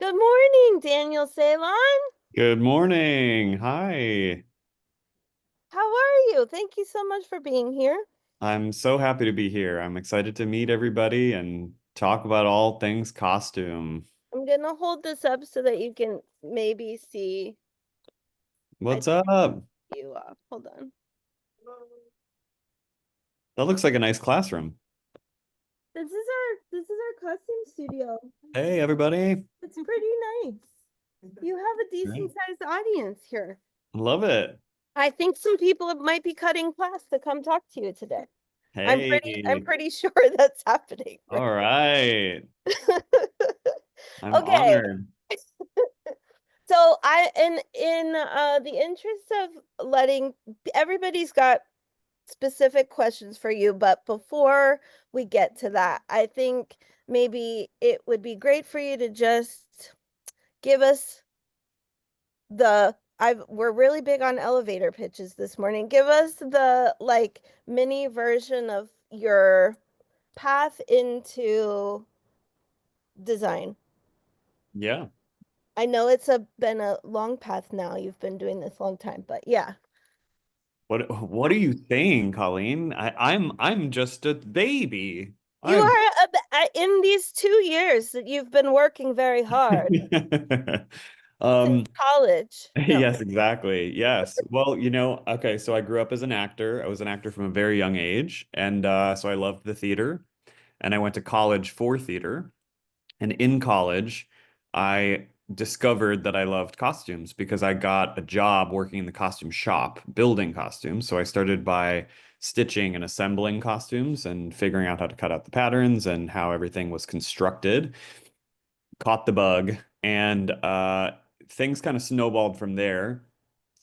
Good morning, Daniel Selon. Good morning. Hi. How are you? Thank you so much for being here. I'm so happy to be here. I'm excited to meet everybody and talk about all things costume. I'm gonna hold this up so that you can maybe see. I What's turned up? you off. Hold on. That looks like a nice classroom. This is our costume studio. Hey, everybody. It's pretty nice. You have a decent Great. sized audience here. Love it. I think some people might be cutting class to come talk to you today. I'm Hey. pretty sure that's happening, All right? right. I'm Okay. honored. So in the interest of letting everybody's got specific questions for you, but before we get to that, I think maybe it would be great for you to just give us the I've we're really big on elevator pitches this morning. Give us the like mini version of your path into design. Yeah. I know it's been a long path now. You've been doing this a long time, but yeah. What are you saying, Colleen? I'm just a baby. You I'm are in these 2 years that you've been working very hard since um college. No. Yes, exactly. Yes. Well, okay, so I grew up as an actor. I was an actor from a very young age, and so I loved the theater, and I went to college for theater. And in college, I discovered that I loved costumes because I got a job working in the costume shop, building costumes. So I started by stitching and assembling costumes and figuring out how to cut out the patterns and how everything was constructed. Caught the bug, and things kind of snowballed from there.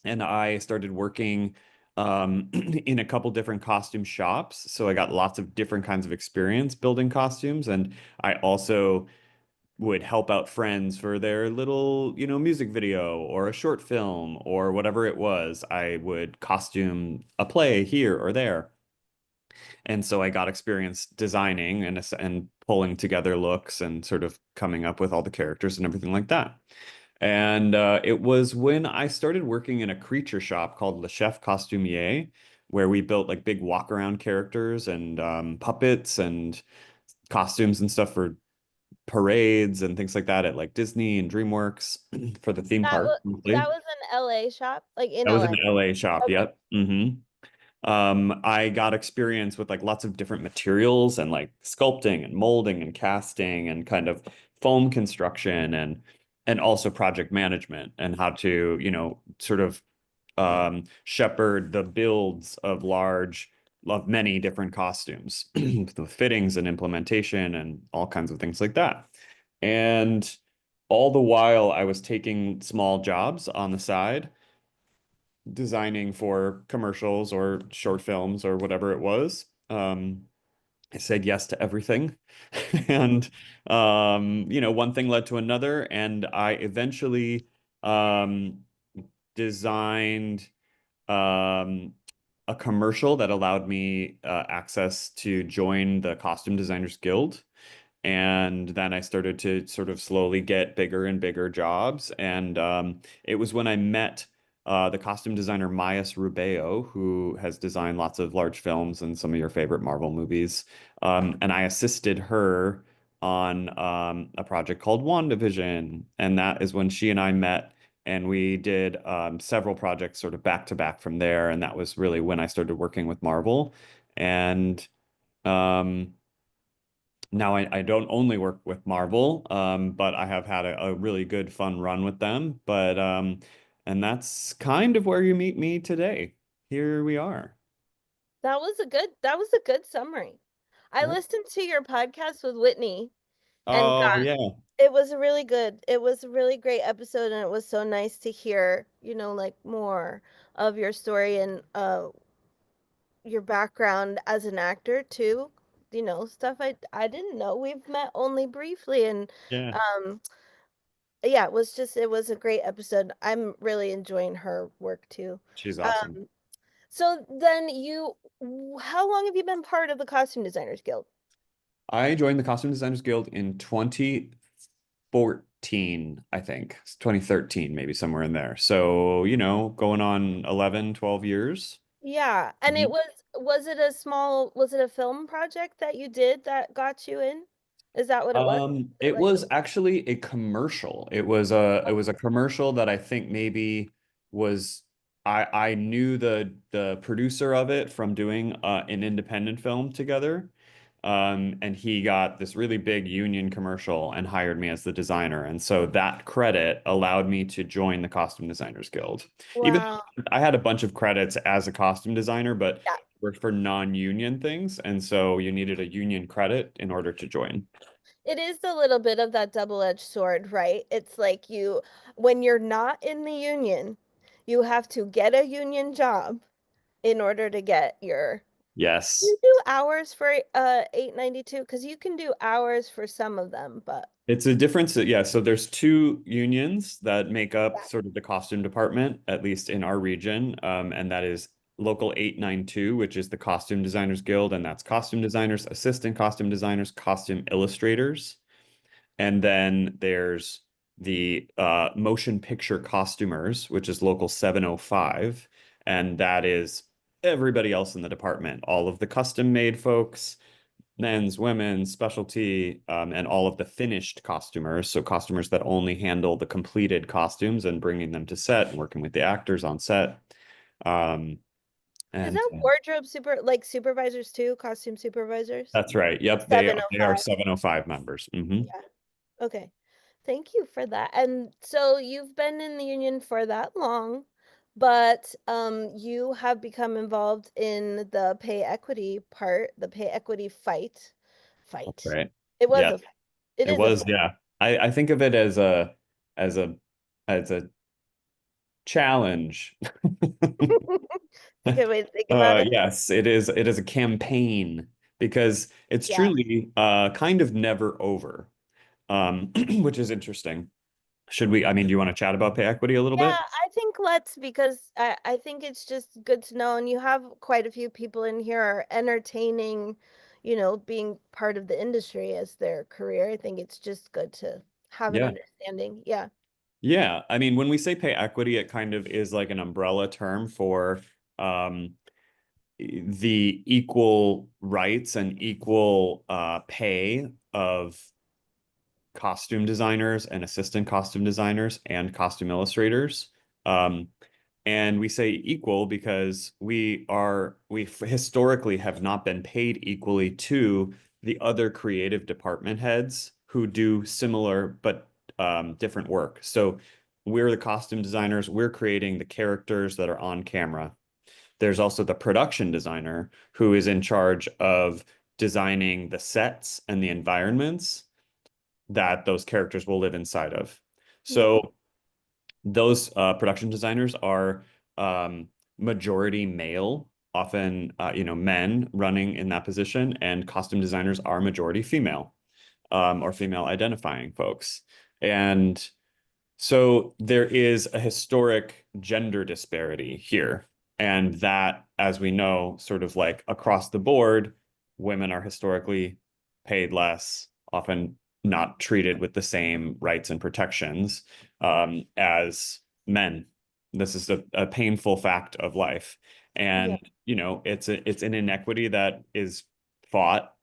And I started working in a couple different costume shops. So I got lots of different kinds of experience building costumes. And I also would help out friends for their little, music video or a short film or whatever it was. I would costume a play here or there. And so I got experience designing and pulling together looks and sort of coming up with all the characters and everything like that. And it was when I started working in a creature shop called Le Chef Costumier, where we built like big walk around characters and puppets and costumes and stuff for parades and things like that at like Disney and DreamWorks for the theme That park. was that Mostly. was an LA shop, like in That was an LA. LA shop. Okay. Yep. I got experience with like lots of different materials and like sculpting and molding and casting and kind of foam construction and also project management and how to, sort of shepherd the builds of many different costumes, the fittings and implementation and all kinds of things like that. And all the while I was taking small jobs on the side designing for commercials or short films or whatever it was. I said yes to everything. And, one thing led to another. And I eventually um, designed um, a commercial that allowed me access to join the Costume Designers Guild. And then I started to sort of slowly get bigger and bigger jobs. And it was when I met the costume designer Mayas Rubeo, who has designed lots of large films and some of your favorite Marvel movies. And I assisted her on a project called WandaVision. And that is when she and I met. And we did several projects sort of back to back from there. And that was really when I started working with Marvel. And um, now I don't only work with Marvel, but I have had a really good fun run with them. And that's kind of where you meet me today. Here we are. That was a good summary. I Right. listened to your podcast with Whitney and Oh got yeah. it was a really great episode, and it was so nice to hear, like more of your story and your background as an actor too. Stuff I didn't know. We've met only briefly, and Yeah. um yeah, it was a great episode. I'm really enjoying her work too. She's awesome. Um so then how long have you been part of the Costume Designers Guild? I joined the Costume Designers Guild in 2014. 2014, I think. It's 2013, maybe somewhere in there. So, going on 11, 12 years. Yeah. And it Mhm. was it a small, was it a film project that you did that got you in? Is that what it was? It Like, was actually a commercial. It was a commercial that I think maybe was I knew the producer of it from doing an independent film together. And he got this really big union commercial and hired me as the designer. And so that credit allowed me to join the Costume Designers Guild. Even wow. though I had a bunch of credits as a costume designer, but Yeah. were for non-union things. And so you needed a union credit in order to join. It is a little bit of that double-edged sword, right? It's like when you're not in the union, you have to get a union job in order to get your, Yes. you do hours for 892 because you can do hours for some of them, but It's a difference. Yeah, so there's two unions that make up yeah. sort of the costume department, at least in our region. And that is Local 892, which is the Costume Designers Guild, and that's costume designers, assistant costume designers, costume illustrators. And then there's the motion picture costumers, which is Local 705, and that is everybody else in the department, all of the custom made folks, men's, women's, specialty, and all of the finished costumers. So costumers that only handle the completed costumes and bringing them to set and working with the actors on set. Um, Is and that wardrobe supervisors too? Costume supervisors? that's right. Yep, they are 705. 705 members. Yeah. Okay. Thank you for that. And so you've been in the union for that long, but you have become involved in the pay equity part, the pay equity fight. That's Fight. right. It was Yeah, a it it is a was. fight. Yeah, I think of it as a as a challenge. It's a good way to think about it. Yes, it is. It is a campaign because it's Yeah. truly kind of never over, which is interesting. I mean, do you want to chat about pay equity a little Yeah, bit? I think let's because I think it's just good to know, and you have quite a few people in here are entertaining, being part of the industry as their career. I think it's just good to have an Yeah. understanding. Yeah. Yeah. I mean, when we say pay equity, it kind of is like an umbrella term for um, the equal rights and equal pay of costume designers and assistant costume designers and costume illustrators. Um, and we say equal because we historically have not been paid equally to the other creative department heads who do similar but different work. So we're the costume designers, we're creating the characters that are on camera. There's also the production designer who is in charge of designing the sets and the environments that those characters will live inside of. Yeah. So those production designers are um, majority male, often men running in that position, and costume designers are majority female or female identifying folks. And so there is a historic gender disparity here. And that, as we know, sort of like across the board, women are historically paid less, often not treated with the same rights and protections as men. This is a painful fact of life. Yeah. And, it's an inequity that is fought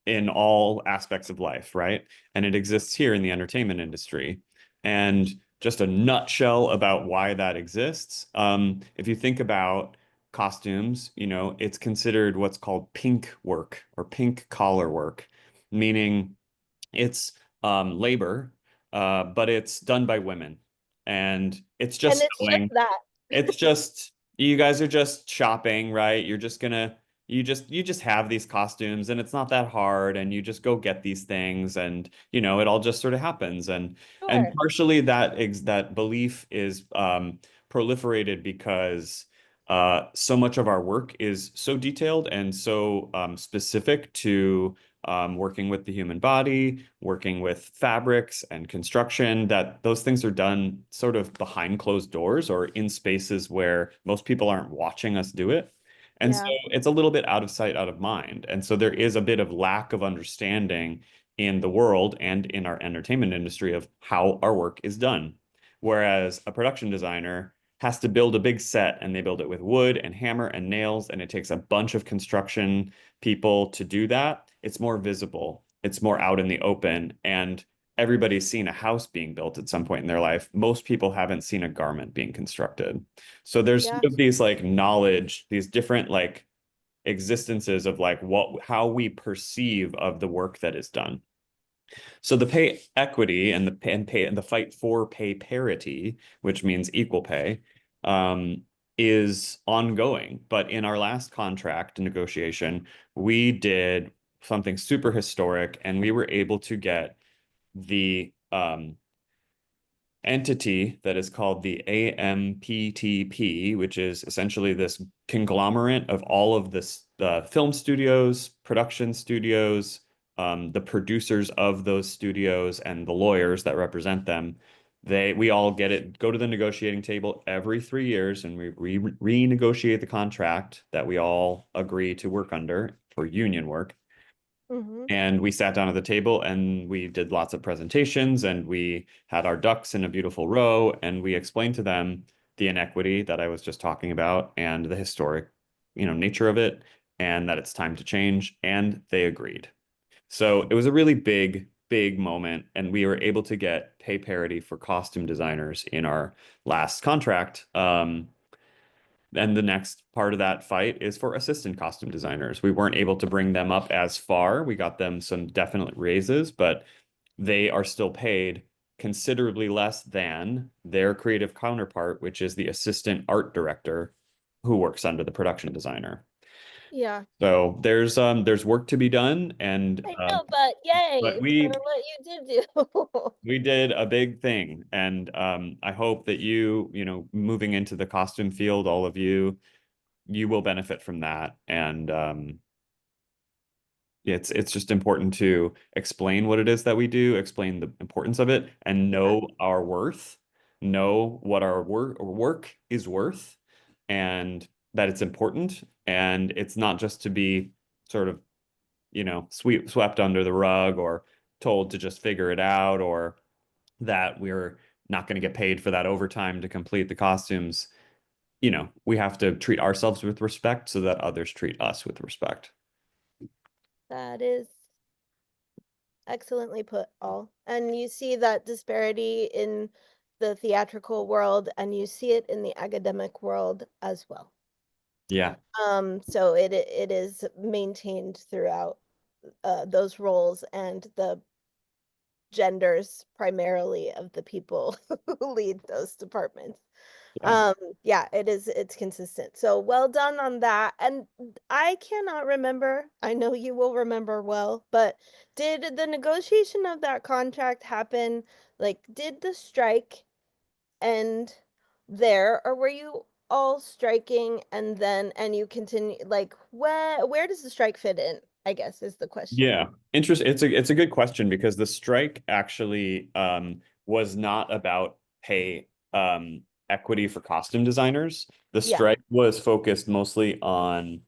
in all aspects of life, right? And it exists here in the entertainment industry. And just a nutshell about why that exists. If you think about costumes, it's considered what's called pink work or pink collar work, meaning it's labor, but it's done by women. And it's And just it's just sewing, that. it's just you guys are just shopping, right? You just have these costumes and it's not that hard and you just go get these things and it all just sort of happens and Sure. partially that belief is proliferated because so much of our work is so detailed and so specific to working with the human body, working with fabrics and construction, that those things are done sort of behind closed doors or in spaces where most people aren't watching us do it. And so Yeah. it's a little bit out of sight, out of mind. And so there is a bit of lack of understanding in the world and in our entertainment industry of how our work is done. Whereas a production designer has to build a big set and they build it with wood and hammer and nails, and it takes a bunch of construction people to do that. It's more visible, it's more out in the open, and everybody's seen a house being built at some point in their life. Most people haven't seen a garment being constructed. So there's Yeah. sort of these like knowledge, these different like existences of like what how we perceive of the work that is done. So the pay equity and the pay and the fight for pay parity, which means equal pay, is ongoing. But in our last contract negotiation, we did something super historic, and we were able to get the entity that is called the AMPTP, which is essentially this conglomerate of all of this film studios, production studios, the producers of those studios, and the lawyers that represent them. We all go to the negotiating table every 3 years, and we renegotiate the contract that we all agree to work under for union work. Hmm. And we sat down at the table and we did lots of presentations and we had our ducks in a beautiful row and we explained to them the inequity that I was just talking about and the historic, nature of it and that it's time to change. And they agreed. So it was a really big, big moment. And we were able to get pay parity for costume designers in our last contract. And the next part of that fight is for assistant costume designers. We weren't able to bring them up as far. We got them some definite raises, but they are still paid considerably less than their creative counterpart, which is the assistant art director who works under the production designer. Yeah. So there's work to be done, and I know, but but yay for we what you did do. we did a big thing, and I hope that moving into the costume field, all of you will benefit from that. And it's just important to explain what it is that we do, explain the importance of it, and Yeah, know our worth, know what our work is worth, and that it's important. And it's not just to be sort of, swept under the rug or told to just figure it out, or that we're not going to get paid for that overtime to complete the costumes. We have to treat ourselves with respect so that others treat us with respect. that is excellently put, all. And you see that disparity in the theatrical world, and you see it in the academic world as well. Yeah. So it is maintained throughout those roles and the genders primarily of the people who lead those departments. Yeah. Um, yeah, it's consistent. So well done on that. And I cannot remember, I know you will remember well, but did the negotiation of that contract happen? Like, did the strike end there, or were you all striking and you continue, like, where does the strike fit in, I guess is the question. Yeah. It's a good question because the strike actually was not about pay equity for costume designers. The Yeah, strike was focused mostly on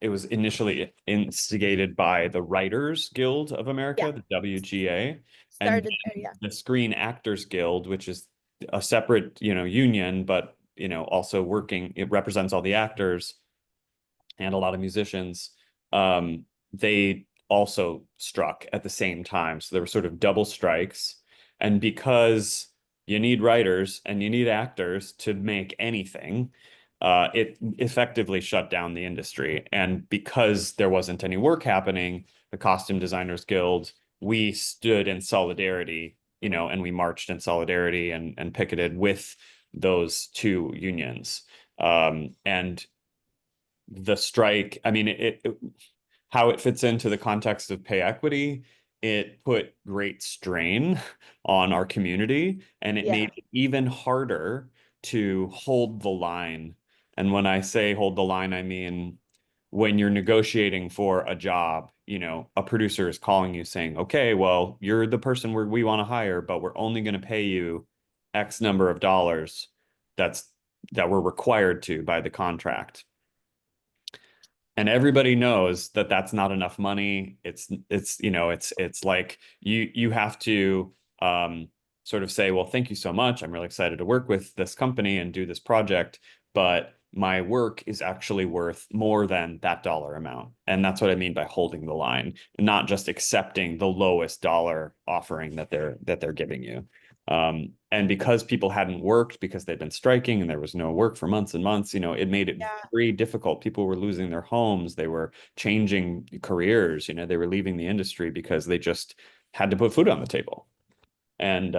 it was initially instigated by the Writers Guild of yeah, America, the WGA, and started there, yeah. the Screen Actors Guild, which is a separate, union, but also it represents all the actors and a lot of musicians. They also struck at the same time. So there were sort of double strikes. And because you need writers and you need actors to make anything, it effectively shut down the industry. And because there wasn't any work happening, the Costume Designers Guild, we stood in solidarity, and we marched in solidarity and picketed with those two unions. And the strike, I mean, how it fits into the context of pay equity, it put great strain on our community and it Yeah, made it even harder to hold the line. And when I say hold the line, I mean when you're negotiating for a job, a producer is calling you saying, okay, well, you're the person we want to hire, but we're only going to pay you X number of dollars that's that we're required to by the contract. And everybody knows that that's not enough money. It's like you have to um sort of say, well, thank you so much. I'm really excited to work with this company and do this project, but my work is actually worth more than that dollar amount. And that's what I mean by holding the line, not just accepting the lowest dollar offering that they're giving you. And because people hadn't worked because they'd been striking and there was no work for months and months, it made it Yeah. very difficult. People were losing their homes, they were changing careers, they were leaving the industry because they just had to put food on the table. And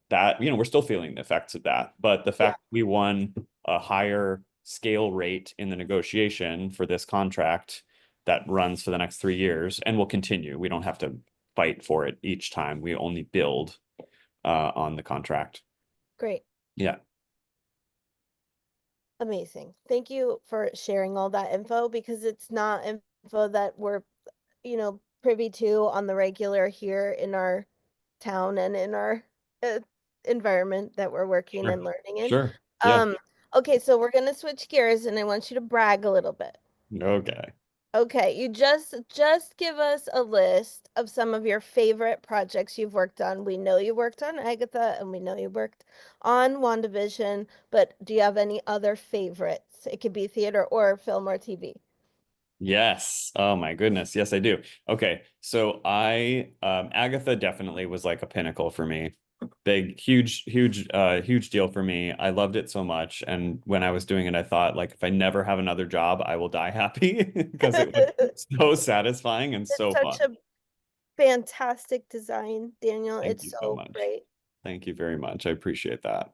that, we're still feeling the effects of that. But the Yeah. fact we won a higher scale rate in the negotiation for this contract that runs for the next 3 years and will continue. We don't have to fight for it each time. We only build on the contract. Great. Yeah. Amazing. Thank you for sharing all that info because it's not info that we're, privy to on the regular here in our town and in our uh, environment that we're working Sure. and learning in. Sure. Yeah. Um, okay, so we're gonna switch gears and I want you to brag a little bit. Okay. Okay, you just give us a list of some of your favorite projects you've worked on. We know you worked on Agatha and we know you worked on WandaVision, but do you have any other favorites? It could be theater or film or TV. Yes. Oh my goodness. Yes, I do. Okay. So Agatha definitely was like a pinnacle for me. Big, huge, huge, huge deal for me. I loved it so much. And when I was doing it, I thought like if I never have another job, I will die happy because it was so satisfying and It's so such fun. a fantastic design, Daniel. Thank It's you so so much. great. Thank you very much. I appreciate that.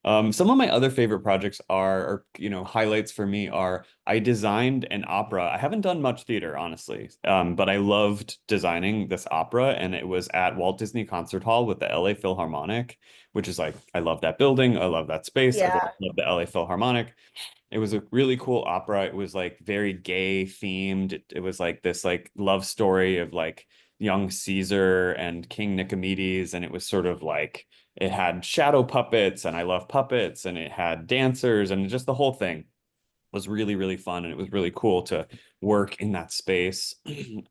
Some of my other favorite projects or highlights for me are I designed an opera. I haven't done much theater, honestly, but I loved designing this opera, and it was at Walt Disney Concert Hall with the LA Philharmonic, which is like, I love that building. I love that space. I've always Yeah. loved the LA Philharmonic. It was a really cool opera. It was like very gay themed. It was like this like love story of like young Caesar and King Nicomedes, and it was sort of like it had shadow puppets, and I love puppets, and it had dancers, and just the whole thing was really, really fun, and it was really cool to work in that space.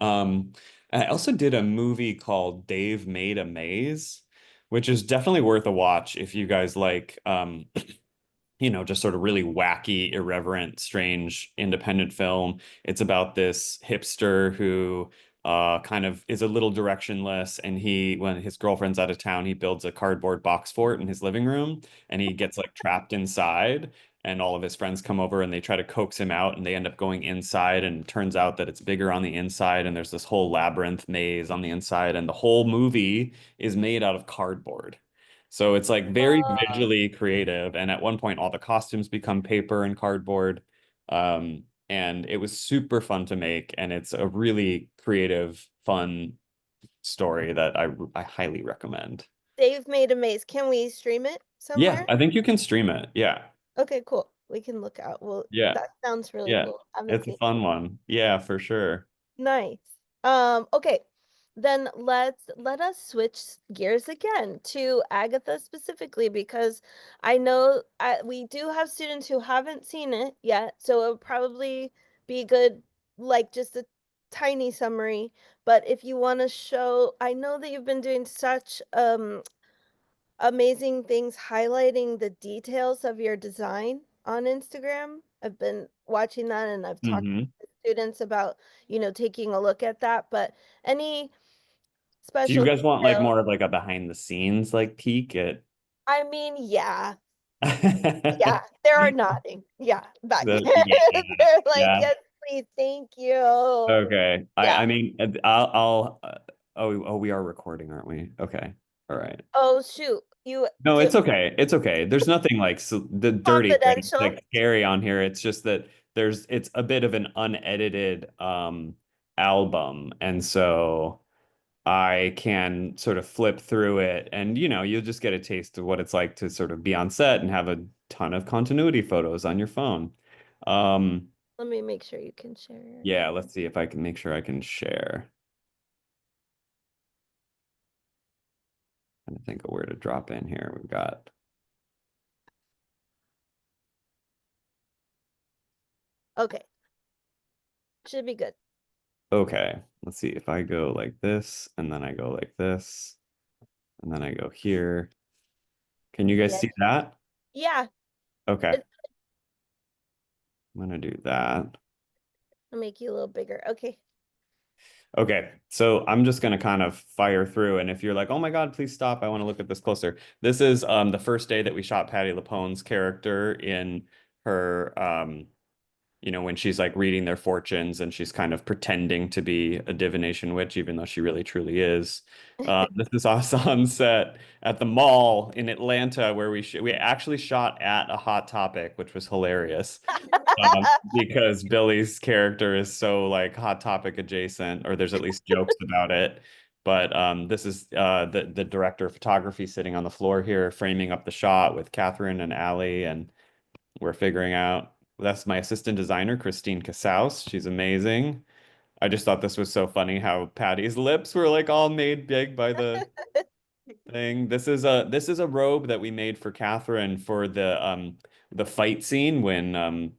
Um, I also did a movie called Dave Made a Maze, which is definitely worth a watch if you guys like just sort of really wacky, irreverent, strange independent film. It's about this hipster who kind of is a little directionless, and when his girlfriend's out of town, he builds a cardboard box fort in his living room, and he gets like trapped inside. And all of his friends come over and they try to coax him out, and they end up going inside. And it turns out that it's bigger on the inside, and there's this whole labyrinth maze on the inside. And the whole movie is made out of cardboard. So it's like very Uh, visually creative. And at one point, all the costumes become paper and cardboard. And it was super fun to make. And it's a really creative, fun story that I highly recommend. Dave made a maze. Can we stream it Yeah, somewhere? I think you can stream it. Yeah. Okay, cool. We can look out. Well, Yeah. that sounds really Yeah. cool. I haven't It's a seen. fun one. Yeah, for sure. Nice. Okay. Then let us switch gears again to Agatha specifically because I know we do have students who haven't seen it yet, so it would probably be good, like just a tiny summary. But if you want to show, I know that you've been doing such amazing things highlighting the details of your design on Instagram. I've been watching that and I've talked Hmm. to students about, taking a look at that. But any Do you special guys want like detail? more of like a behind the scenes like peek at I mean, yeah, yeah, they are nodding. Yeah, back there. yeah, They're like, yeah. yes, please, thank you. Okay. I Yeah. I mean I'll oh, we are recording, aren't we? Okay. All right. Oh, shoot. You No, do it's okay. It's okay. There's nothing like the dirty or confidential. like scary on here. It's just that it's a bit of an unedited album, and so I can sort of flip through it, and you'll just get a taste of what it's like to sort of be on set and have a ton of continuity photos on your phone. Um Let me make sure you can share. yeah, let's see if I can make sure I can share. I think of where to drop in here. We've got Okay. Should be good. Okay, let's see if I go like this and then I go like this and then I go here. Can you guys Yeah. see that? Yeah. Okay, It's I'm gonna do that. I'll make you a little bigger. Okay. Okay, so I'm just gonna kind of fire through, and if you're like, "Oh my God, please stop! I want to look at this closer." This is the first day that we shot Patty LuPone's character in her when she's like reading their fortunes and she's kind of pretending to be a divination witch, even though she really truly is. This is us on set at the mall in Atlanta, where we actually shot at a Hot Topic, which was hilarious. Because Billy's character is so like Hot Topic adjacent, or there's at least jokes about it. But this is the director of photography sitting on the floor here, framing up the shot with Catherine and Allie, and we're figuring out. That's my assistant designer, Christine Casaus. She's amazing. I just thought this was so funny how Patty's lips were like all made big by the thing. This is a robe that we made for Catherine for the fight scene when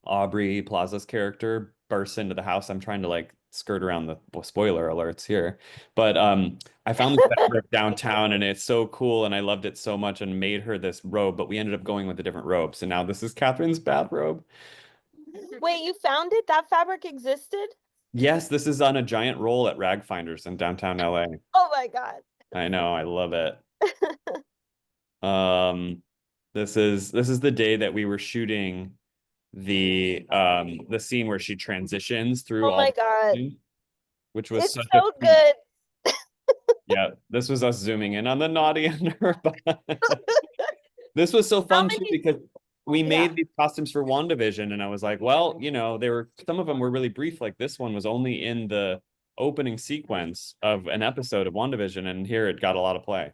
Aubrey Plaza's character bursts into the house. I'm trying to like skirt around the spoiler alerts here. But I found this fabric downtown and it's so cool and I loved it so much and made her this robe, but we ended up going with a different robe. So now this is Catherine's bathrobe. Wait, you found it? That fabric existed? Yes, this is on a giant roll at Rag Finders in downtown LA. Oh my God. I know, I love it. Um, this is the day that we were shooting the scene where she transitions through Oh all my God. the, which was It's such a so good. yeah, this was us zooming in on the naughty and her butt. This was so How fun too many? because we Yeah. made these costumes for WandaVision, and I was like, well, they were some of them were really brief. Like this one was only in the opening sequence of an episode of WandaVision, and here it got a lot of play.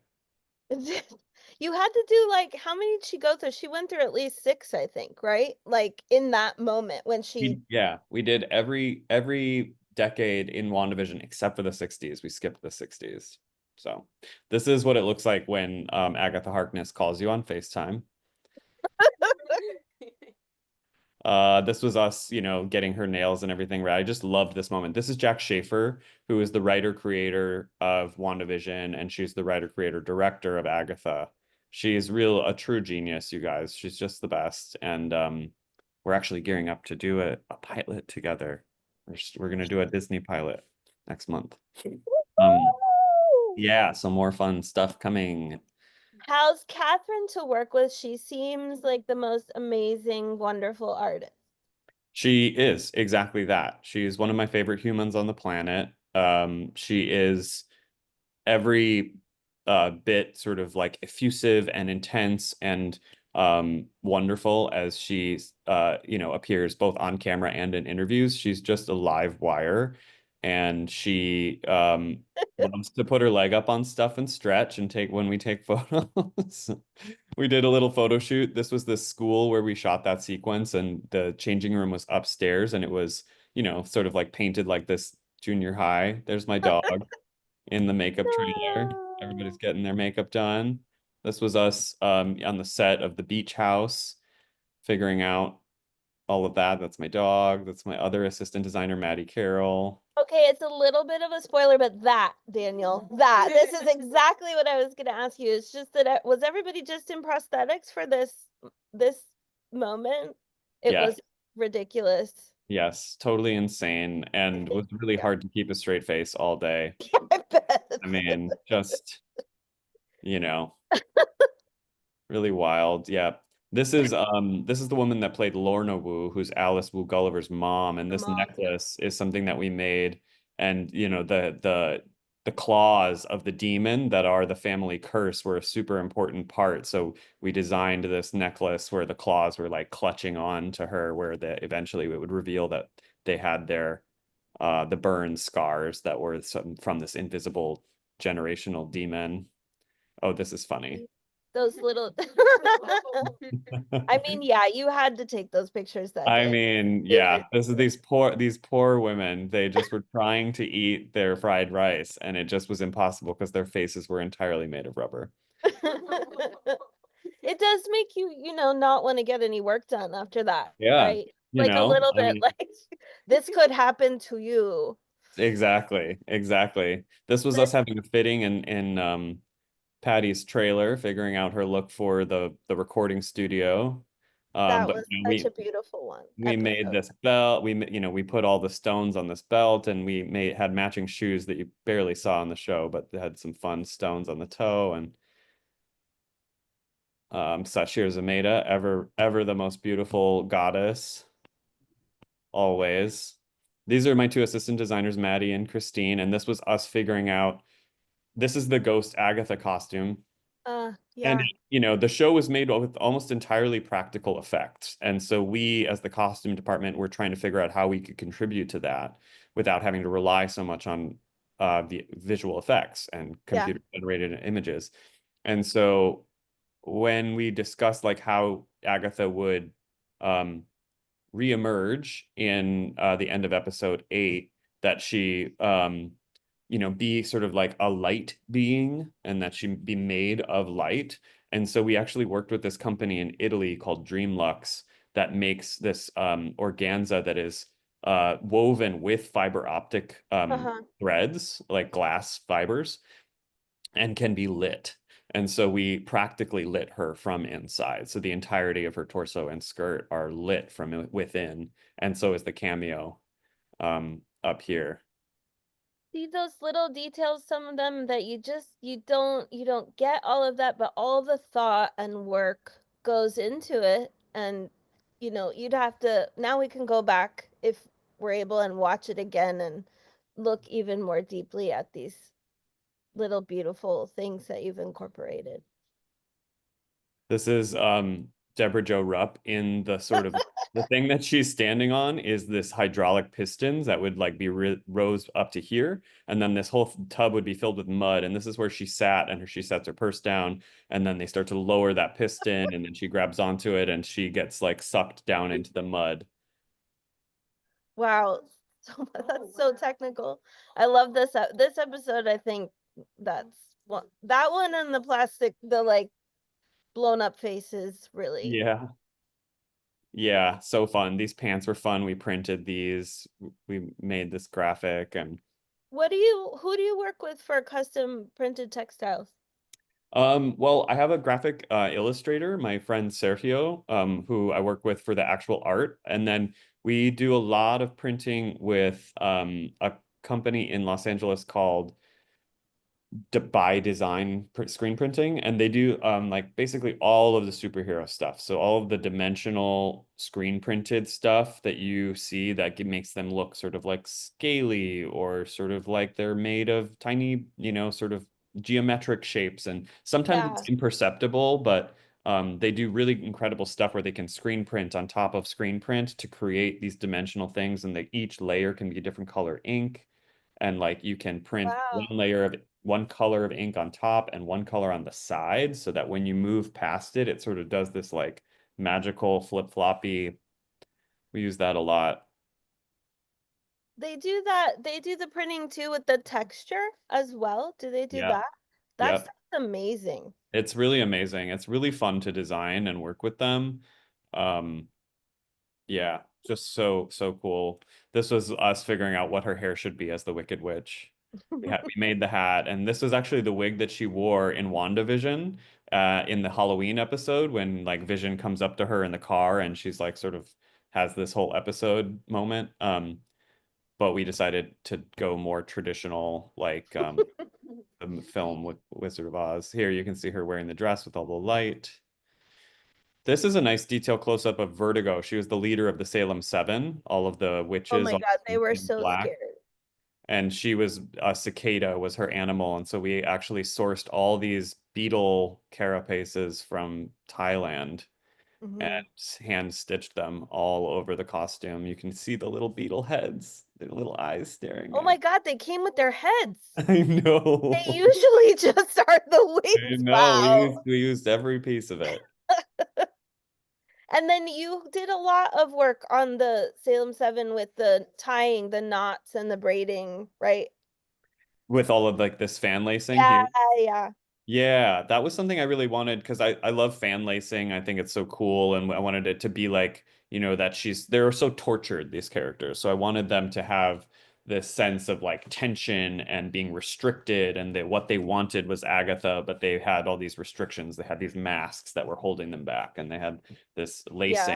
You had to do like how many did she go through? She went through at least six, I think, right? Like in that moment when she We did every decade in WandaVision except for the 60s. We skipped the 60s. So this is what it looks like when Agatha Harkness calls you on FaceTime. This was us, getting her nails and everything right. I just loved this moment. This is Jack Schaefer, who is the writer creator of WandaVision, and she's the writer creator director of Agatha. She's a true genius, you guys. She's just the best. And we're actually gearing up to do a pilot together. We're gonna do a Disney pilot next month. Um, yeah, some more fun stuff coming. How's Catherine to work with? She seems like the most amazing, wonderful artist. She is exactly that. She's one of my favorite humans on the planet. She is every bit sort of like effusive and intense and wonderful as she appears both on camera and in interviews. She's just a live wire, and she loves to put her leg up on stuff and stretch and take when we take photos. We did a little photo shoot. This was the school where we shot that sequence, and the changing room was upstairs, and it was, sort of like painted like this junior high. There's my dog in the makeup trailer. Everybody's No. getting their makeup done. This was us on the set of the beach house, figuring out all of that. That's my dog. That's my other assistant designer, Maddie Carroll. Okay, it's a little bit of a spoiler, but that, Daniel, that this is exactly what I was going to ask you. It's just that was everybody just in prosthetics for this moment? It Yeah, was ridiculous. yes, totally insane, and was really Yeah, hard to keep a straight face all day. I bet. I mean, just, you know, really wild. Yeah. This is the woman that played Lorna Wu, who's Alice Wu Gulliver's mom, and The this mom. necklace is something that we made, and the claws of the demon that are the family curse were a super important part. So we designed this necklace where the claws were like clutching on to her, where eventually it would reveal that they had the burn scars that were from this invisible generational demon. Oh, this is funny. Those little I mean, yeah, you had to take those pictures that I day. mean, They yeah, were this is these poor women. They just were trying to eat their fried rice, and it just was impossible because their faces were entirely made of rubber. It does make you, not want to get any work done after that, Yeah, right? Like a little I bit mean, like this could happen to you. Exactly, exactly. This was us That having a fitting in Patty's trailer, figuring out her look for the recording studio. that But was you know, such a beautiful one we made episode. this belt. We put all the stones on this belt, and we made had matching shoes that you barely saw on the show, but they had some fun stones on the toe. And Sashir Zameda, ever the most beautiful goddess, always. These are my two assistant designers, Maddie and Christine, and this was us figuring out. This is the Ghost Agatha costume. And Yeah, the show was made with almost entirely practical effects. And so we, as the costume department, were trying to figure out how we could contribute to that without having to rely so much on the visual effects and yeah. computer generated images. And so when we discussed like how Agatha would um, reemerge in the end of episode 8, that she be sort of like a light being and that she be made of light. And so we actually worked with this company in Italy called Dreamlux that makes this organza that is woven with fiber optic Uh-huh. threads, like glass fibers, and can be lit. And so we practically lit her from inside. So the entirety of her torso and skirt are lit from within. And so is the cameo up here. See those little details, some of them that you don't get all of that, but all the thought and work goes into it. And you'd have to now we can go back if we're able and watch it again and look even more deeply at these little beautiful things that you've incorporated. This is Deborah Jo Rupp in the sort of the thing that she's standing on is this hydraulic pistons that would like be rose up to here, and then this whole tub would be filled with mud, and this is where she sat, and she sets her purse down, and then they start to lower that piston, and then she grabs onto it, and she gets like sucked down into the mud. Wow, that's so technical. I love this episode. I think that's that one and the plastic, the like blown up faces really. Yeah. Yeah, so fun. These pants were fun. We printed these. We made this graphic and Who do you work with for custom printed textiles? well, I have a graphic illustrator, my friend Sergio, who I work with for the actual art. And then we do a lot of printing with a company in Los Angeles called by design screen printing, and they do like basically all of the superhero stuff, so all of the dimensional screen printed stuff that you see that makes them look sort of like scaly or sort of like they're made of tiny sort of geometric shapes, and sometimes it's Yeah. imperceptible, but they do really incredible stuff where they can screen print on top of screen print to create these dimensional things, and each layer can be a different color ink, and like you can print one Wow. layer of one color of ink on top and one color on the side so that when you move past it, it sort of does this like magical flip-floppy. We use that a lot. They do that. They do the printing too with the texture as well. Do they do Yeah. that? That's Yep. amazing. It's really amazing. It's really fun to design and work with them. Um, yeah, just so cool. This was us figuring out what her hair should be as the Wicked Witch. We made the hat, and this was actually the wig that she wore in WandaVision, in the Halloween episode when like Vision comes up to her in the car and she's like sort of has this whole episode moment. But we decided to go more traditional, like the film with Wizard of Oz. Here you can see her wearing the dress with all the light. This is a nice detail close-up of Vertigo. She was the leader of the Salem Seven, all of the Oh witches, my all God, they were in so black. scared. And she was a cicada was her animal. And so we actually sourced all these beetle carapaces from Thailand Hmm. and hand stitched them all over the costume. You can see the little beetle heads, their little eyes staring Oh at. my God, they came with their heads. I They know. usually just are the I wings. know. We Wow. used we used every piece of it. And then you did a lot of work on the Salem 7 with the tying the knots and the braiding, right? With all of like this fan lacing Yeah, here. yeah. Yeah, that was something I really wanted because I love fan lacing. I think it's so cool, and I wanted it to be like, that they're so tortured, these characters. So I wanted them to have this sense of like tension and being restricted, and what they wanted was Agatha, but they had all these restrictions. They had these masks that were holding them back, and they had this lacing. Yeah.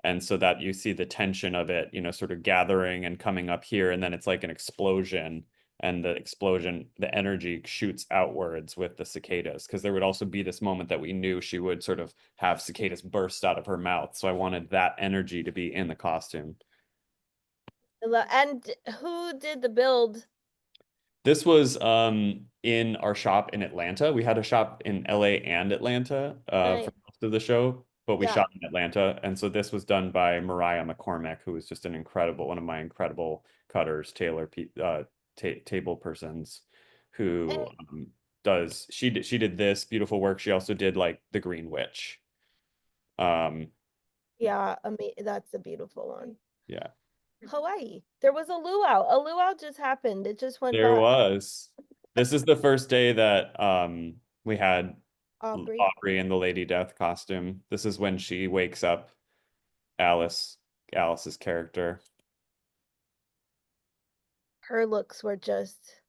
And so that you see the tension of it, sort of gathering and coming up here, and then it's like an explosion, and the explosion, the energy shoots outwards with the cicadas, because there would also be this moment that we knew she would sort of have cicadas burst out of her mouth. So I wanted that energy to be in the costume. And who did the build? This was in our shop in Atlanta. We had a shop in LA and Atlanta Nice. for most of the show, but we Yeah. shot in Atlanta. And so this was done by Mariah McCormick, who is just one of my incredible cutters, table persons, And who she did this beautiful work. She also did like the Green Witch. Um, yeah, I mean that's a beautiful one. yeah, Hawaii. There was a luau. A luau just happened. It just went there by. was. This is the first day that we had Aubrey. Aubrey in the Lady Death costume. This is when she wakes up Alice, Alice's character. Her looks were just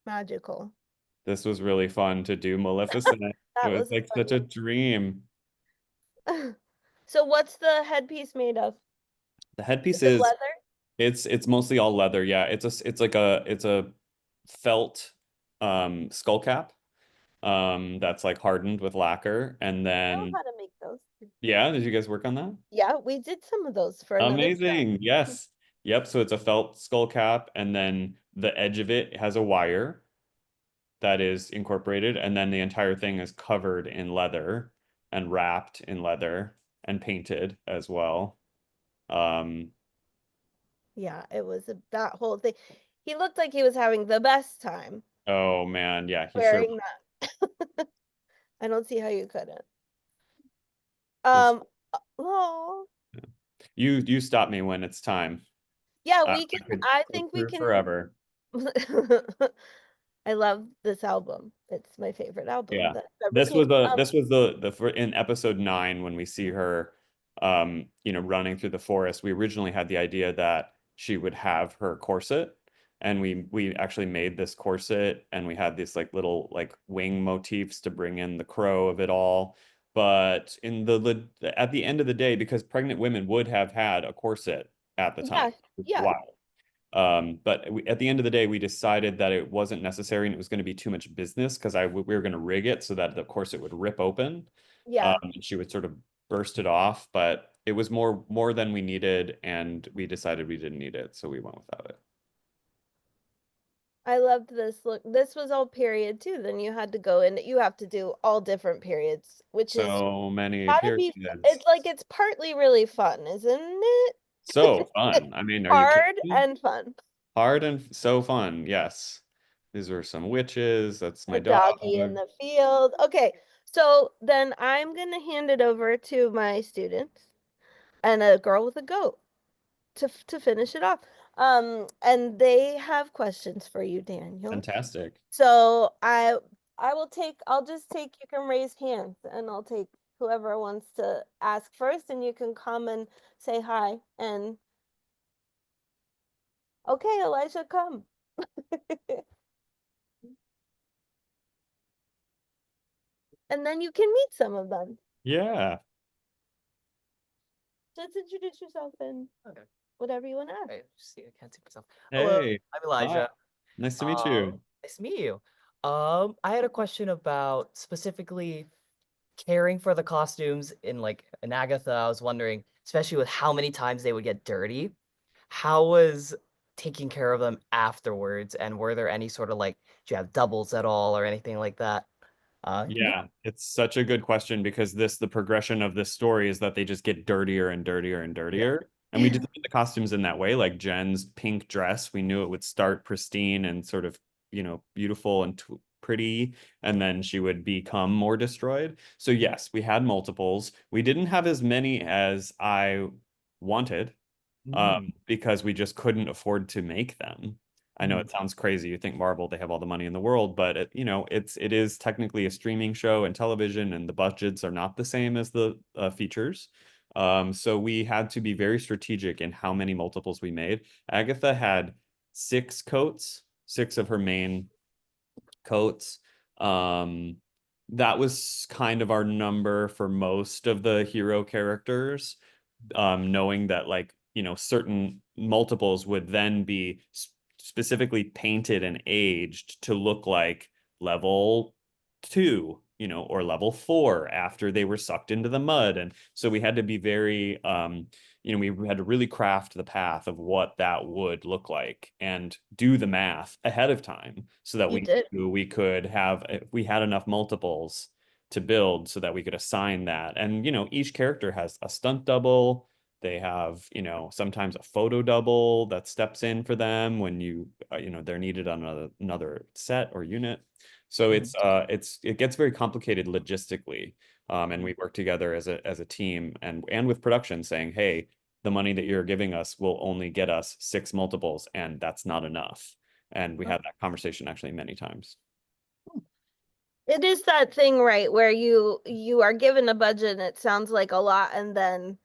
magical. This was really fun to do Maleficent. It That was was a like fun such a dream. one. So what's the headpiece made of? The Is headpiece it is leather? it's mostly all leather. Yeah, it's a felt skull cap that's like hardened with lacquer, and I know then how to make those. yeah, did you guys work on that? Yeah, we did some of those for another Amazing. show. Yes. Yep, so it's a felt skull cap, and then the edge of it has a wire that is incorporated, and then the entire thing is covered in leather and wrapped in leather and painted as well. Um, Yeah, it was that whole thing. He looked like he was having the best time oh man, yeah, he sure wearing that. I don't see how you couldn't. this. Um, oh, You stop me when it's time. yeah, I we can. could I go think we through can. forever. I love this album. It's my favorite album Yeah. that I've ever seen. This was the for in episode 9 when we see her running through the forest. We originally had the idea that she would have her corset, and we actually made this corset, and we had these like little like wing motifs to bring in the crow of it all. But at the end of the day, because pregnant women would have had a corset at the time. Yeah, yeah, Wow. But at the end of the day, we decided that it wasn't necessary and it was going to be too much business because we were going to rig it so that, of course, it would rip open. yeah. And she would sort of burst it off, but it was more than we needed, and we decided we didn't need it, so we went without it. I loved this look. This was all period too. Then you had to go in. You have to do all different periods, which is So many gotta be. periods. It's like it's partly really fun, isn't it? So fun. I mean, are you Hard kidding? and fun. Hard and so fun. Yes. These are some witches. That's A my dog. doggy in the field. Okay, so then I'm gonna hand it over to my students and a girl with a goat to finish it off. And they have questions for you, Daniel. Fantastic. So I'll just take, you can raise hands and I'll take whoever wants to ask first, and you can come and say hi. And okay, Elijah, come. And then you can meet some of them. Yeah. Just introduce yourself and okay, whatever you want to ask. Right, see, I can't see myself. Hello, Hey. I'm Hi. Elijah. Nice to meet you. Nice to meet you. I had a question about specifically caring for the costumes in like in Agatha. I was wondering, especially with how many times they would get dirty, how was taking care of them afterwards, and were there any sort of like, do you have doubles at all or anything like that? Yeah. Yeah, it's such a good question because the progression of this story is that they just get dirtier and dirtier and Yeah. dirtier. And we designed the costumes in that way, like Jen's pink dress. We knew it would start pristine and sort of, beautiful and pretty, and then she would become more destroyed. So yes, we had multiples. We didn't have as many as I wanted, Mm. because we just couldn't afford to make them. I know it sounds crazy. You think Marvel, they have all the money in the world, but it is technically a streaming show and television, and the budgets are not the same as the features. So we had to be very strategic in how many multiples we made. Agatha had six coats, six of her main coats. Um, that was kind of our number for most of the hero characters, knowing that certain multiples would then be specifically painted and aged to look like level 2, or level 4 after they were sucked into the mud. And so we had to be very we had to really craft the path of what that would look like and do the math ahead of time so that You did. we could have, if we had enough multiples to build, so that we could assign that. And each character has a stunt double. They have, sometimes a photo double that steps in for them when they're needed on another set or unit. So it gets very complicated logistically. And we work together as a team and with production, saying, hey, the money that you're giving us will only get us 6 multiples, and that's not enough. And we had that conversation actually many times. It is that thing, right, where you are given a budget and it sounds like a lot, and then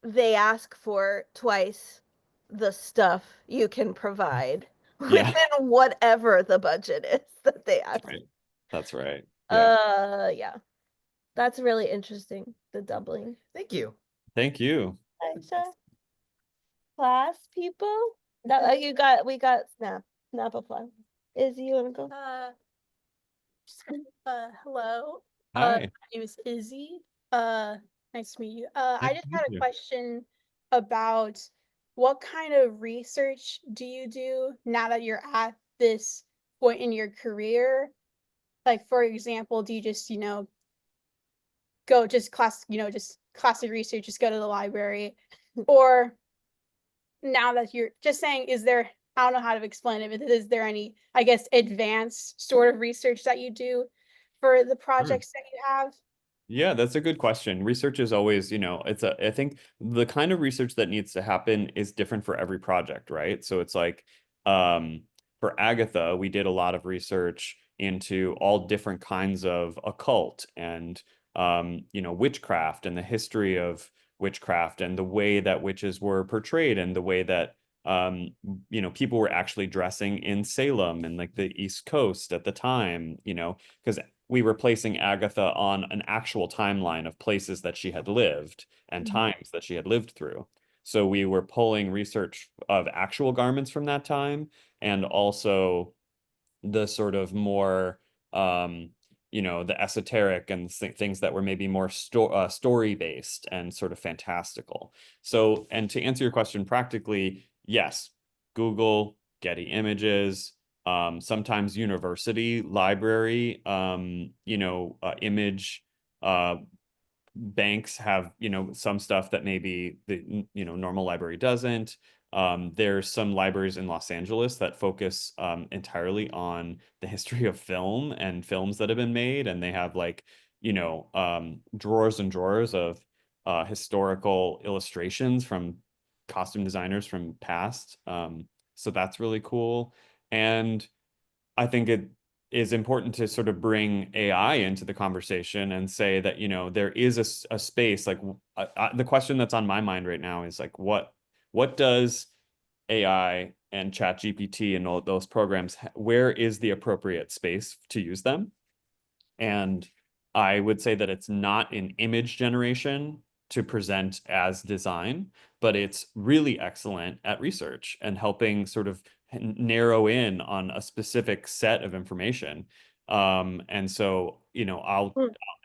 they ask for twice the stuff you can provide Yeah, within whatever the budget is that they ask. right. That's right. Yeah. Yeah. That's really interesting, the doubling. Thank you. Thank you. Aisha, class people? That we got snap applause. Izzy, you wanna go? Hello. Hi. My name is Izzy. Nice to meet you. Nice I to just meet had a you. question about what kind of research do you do now that you're at this point in your career? Like, for example, do you just, go just just classic research, just go to the library? Or now that you're just saying, is there, I don't know how to explain it, but is there any, I guess, advanced sort of research that you do for the Sure. projects that you have? Yeah, that's a good question. Research is always, I think the kind of research that needs to happen is different for every project, right? So it's like, for Agatha, we did a lot of research into all different kinds of occult and, witchcraft, and the history of witchcraft, and the way that witches were portrayed, and the way that, people were actually dressing in Salem and like the East Coast at the time, because we were placing Agatha on an actual timeline of places that she had lived and times that she had lived through. So we were pulling research of actual garments from that time, and also the sort of more, the esoteric and things that were maybe more story based and sort of fantastical. So, and to answer your question practically, yes, Google, Getty Images, sometimes university library, image uh, banks have, some stuff that maybe the, normal library doesn't. There's some libraries in Los Angeles that focus entirely on the history of film and films that have been made, and they have drawers and drawers of historical illustrations from costume designers from past. So that's really cool. And I think it is important to sort of bring AI into the conversation and say that, there is a space like the question that's on my mind right now is like, what does AI and ChatGPT and all those programs, where is the appropriate space to use them? And I would say that it's not in image generation to present as design, but it's really excellent at research and helping sort of narrow in on a specific set of information. And so, I'll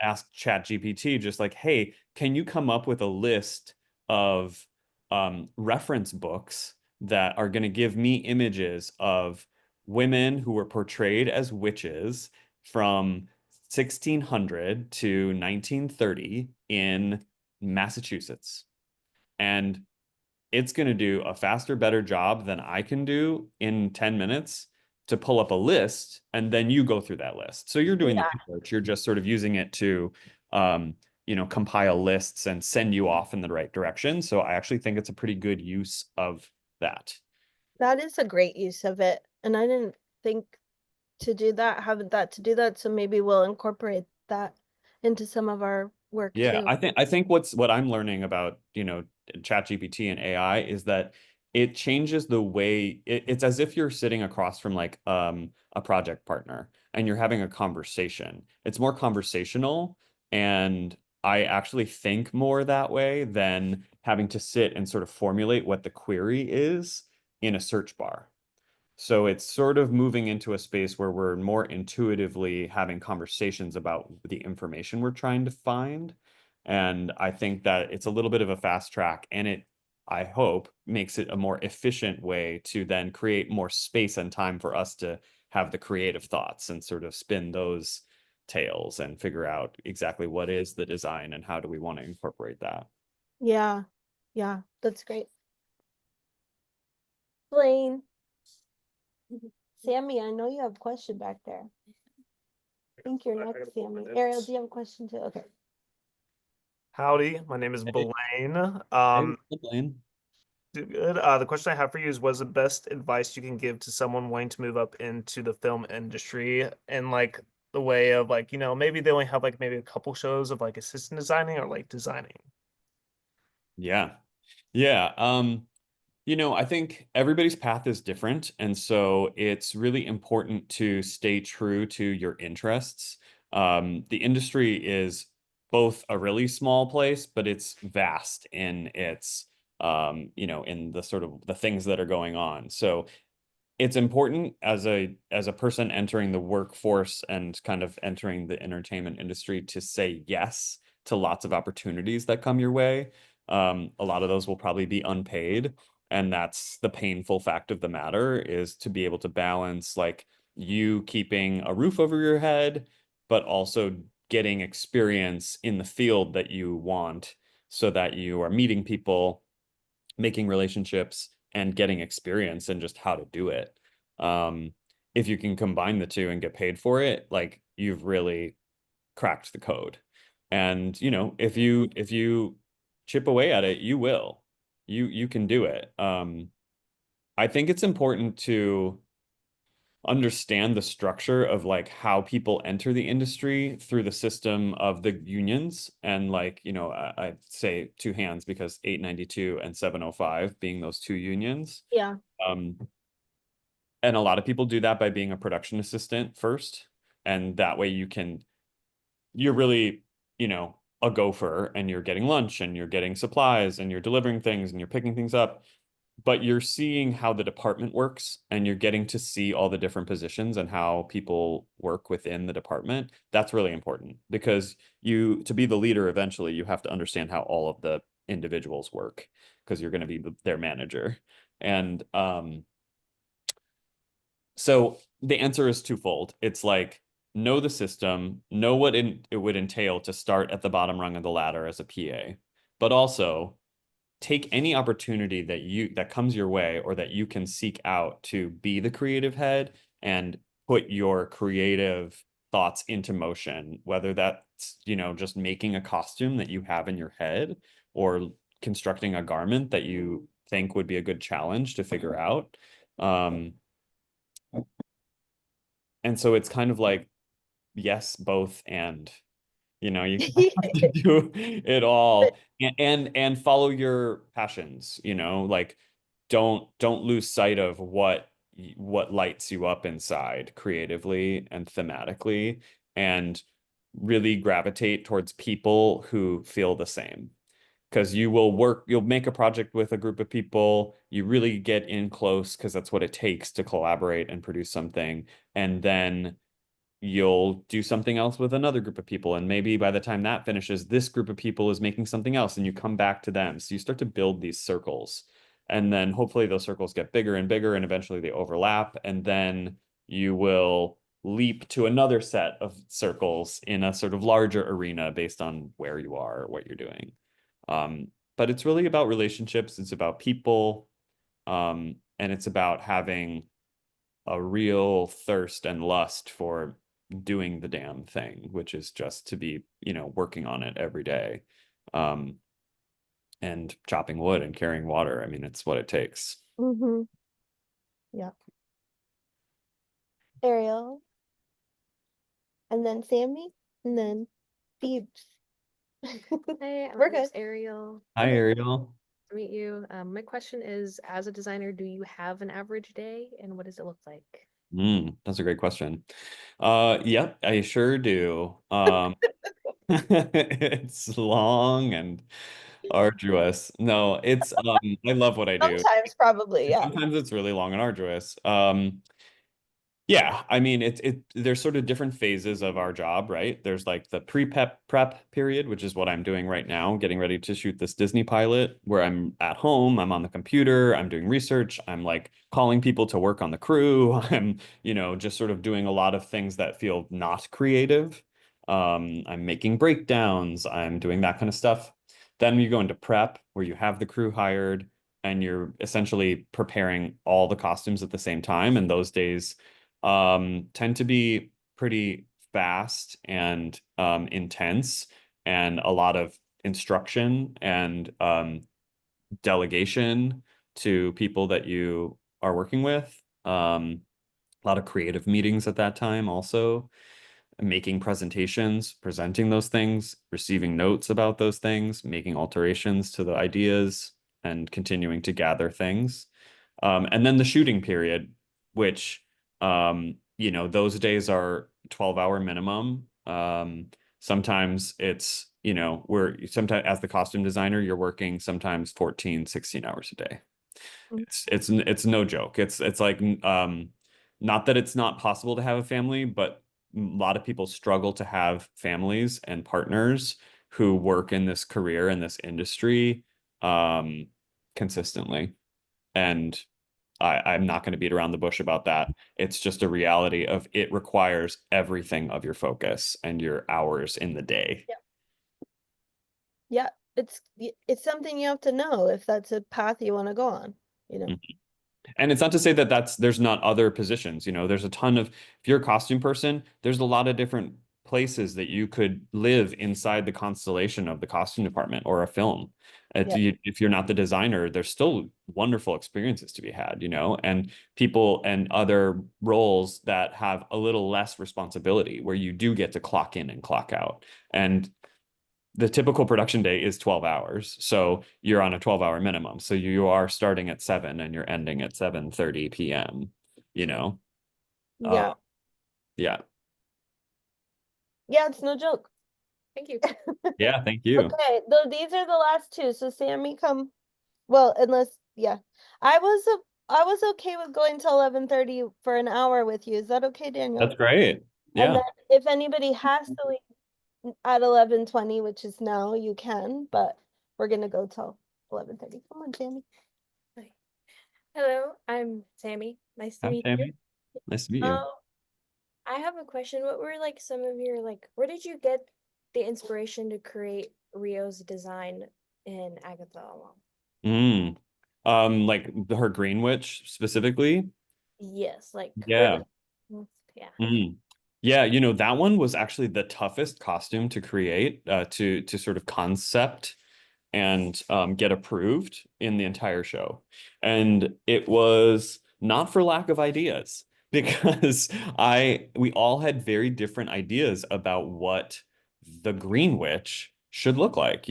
ask ChatGPT just like, hey, can you come up with a list of reference books that are going to give me images of women who were portrayed as witches from 1600 to 1930 in Massachusetts. And it's going to do a faster, better job than I can do in 10 minutes to pull up a list, and then you go through that list. So you're doing the research, you're just sort of using it to, compile lists and send you off in the right direction. So I actually think it's a pretty good use of that. That is a great use of it. And I didn't think to do that, to do that. So maybe we'll incorporate that into some of our work Yeah, too. I think what I'm learning about, ChatGPT and AI is that it changes the way it's as if you're sitting across from like a project partner and you're having a conversation. It's more conversational, and I actually think more that way than having to sit and sort of formulate what the query is in a search bar. So it's sort of moving into a space where we're more intuitively having conversations about the information we're trying to find. And I think that it's a little bit of a fast track, and I hope, makes it a more efficient way to then create more space and time for us to have the creative thoughts and sort of spin those tales and figure out exactly what is the design and how do we want to incorporate that. Yeah. Yeah, that's great. Blaine, Sammy, I know you have a question back there. I think you're next, Sammy. Ariel, do you have a question too? Okay. Howdy, my name is Hey, Blaine. hey, Blaine. Good. The question I have for you is, what's the best advice you can give to someone wanting to move up into the film industry, and like the way of like, maybe they only have like maybe a couple shows of like assistant designing or like designing. Yeah. Yeah. I think everybody's path is different, and so it's really important to stay true to your interests. The industry is both a really small place, but it's vast in its, in the sort of the things that are going on. So it's important as a person entering the workforce and kind of entering the entertainment industry to say yes to lots of opportunities that come your way. A lot of those will probably be unpaid, and that's the painful fact of the matter, is to be able to balance like you keeping a roof over your head, but also getting experience in the field that you want so that you are meeting people, making relationships, and getting experience in just how to do it. Um, if you can combine the two and get paid for it, like you've really cracked the code. And if you chip away at it, you will. You can do it. I think it's important to understand the structure of like how people enter the industry through the system of the unions, and like I say two hands because 892 and 705 being those two unions. Yeah. um and a lot of people do that by being a production assistant first, and that way you're really a gopher, and you're getting lunch and you're getting supplies and you're delivering things and you're picking things up, but you're seeing how the department works, and you're getting to see all the different positions and how people work within the department. That's really important, because to be the leader eventually, you have to understand how all of the individuals work, because you're going to be their manager. And so the answer is twofold. It's like, know the system, know what it would entail to start at the bottom rung of the ladder as a PA, but also take any opportunity that comes your way, or that you can seek out to be the creative head and put your creative thoughts into motion, whether that's just making a costume that you have in your head, or constructing a garment that you think would be a good challenge to figure out. And so it's kind of like, yes, both, and you have to do it all, and follow your passions, like don't lose sight of what lights you up inside creatively and thematically, and really gravitate towards people who feel the same, because you'll make a project with a group of people, you really get in close because that's what it takes to collaborate and produce something, and then you'll do something else with another group of people, and maybe by the time that finishes, this group of people is making something else, and you come back to them, so you start to build these circles, and then hopefully those circles get bigger and bigger, and eventually they overlap, and then you will leap to another set of circles in a sort of larger arena based on where you are or what you're doing. But it's really about relationships, it's about people, and it's about having a real thirst and lust for doing the damn thing, which is just to be, working on it every day, um, and chopping wood and carrying water. I mean, it's what it takes. Hmm. Yeah. Ariel. And then Sammy. And then Phoebes. Hey, We're my name's good. Ariel. Hi, Okay. Ariel. Nice to meet you. My question is, as a designer, do you have an average day, and what does it look like? That's a great question. Yep, I sure do. It's long and arduous. No, it's I love what I do. Sometimes probably, yeah. Sometimes it's really long and arduous. Yeah, I mean there's sort of different phases of our job, right? There's like the prep period, which is what I'm doing right now, getting ready to shoot this Disney pilot where I'm at home, I'm on the computer, I'm doing research, I'm like calling people to work on the crew. I'm, just sort of doing a lot of things that feel not creative. I'm making breakdowns, I'm doing that kind of stuff. Then you go into prep where you have the crew hired and you're essentially preparing all the costumes at the same time. And those days tend to be pretty fast and intense, and a lot of instruction and delegation to people that you are working with. A lot of creative meetings at that time also, making presentations, presenting those things, receiving notes about those things, making alterations to the ideas, and continuing to gather things. And then the shooting period, which, those days are 12-hour minimum. Sometimes it's, sometimes as the costume designer, you're working sometimes 14, 16 hours a day. It's no joke. It's like not that it's not possible to have a family, but a lot of people struggle to have families and partners who work in this career in this industry um consistently. And I'm not going to beat around the bush about that. It's just a reality of it requires everything of your focus and your hours in the day. Yeah. Yeah. It's something you have to know if that's a path you want to go on, Mhm. And it's not to say that there's not other positions, there's a ton of, if you're a costume person, there's a lot of different places that you could live inside the constellation of the costume department or a film. Yeah. If you're not the designer, there's still wonderful experiences to be had, and people and other roles that have a little less responsibility where you do get to clock in and clock out. And the typical production day is 12 hours. So you're on a 12-hour minimum. So you are starting at 7 and you're ending at 7:30 p.m., you know? Yeah. Yeah. Yeah, it's no joke. Thank you. Yeah, thank you. Okay, these are the last two. So Sammy, come. Well, unless yeah, I was okay with going till 11:30 for an hour with you. Is that okay, Daniel? That's great. And Yeah. then if anybody has to leave at 11:20, which is now, you can. But we're gonna go till 11:30. Come on, Sammy. Hi. Hello, I'm Sammy. Nice to Hi, meet you. Tammy. Nice to meet you. I have a question. What were like some of your where did you get the inspiration to create Rio's design in Agatha All Along? Like her Green Witch specifically. Yes, like Yeah. yeah. Yeah, that one was actually the toughest costume to create, to sort of concept and get approved in the entire show. And it was not for lack of ideas, because we all had very different ideas about what the Green Witch should look like,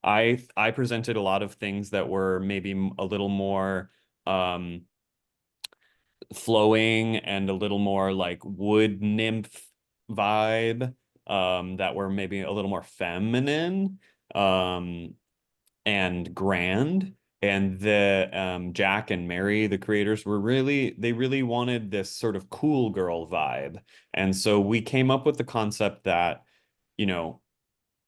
I presented a lot of things that were maybe a little more flowing and a little more like wood nymph vibe, that were maybe a little more feminine, um and grand. And the Jack and Mary, the creators, they really wanted this sort of cool girl vibe. And so we came up with the concept that, you know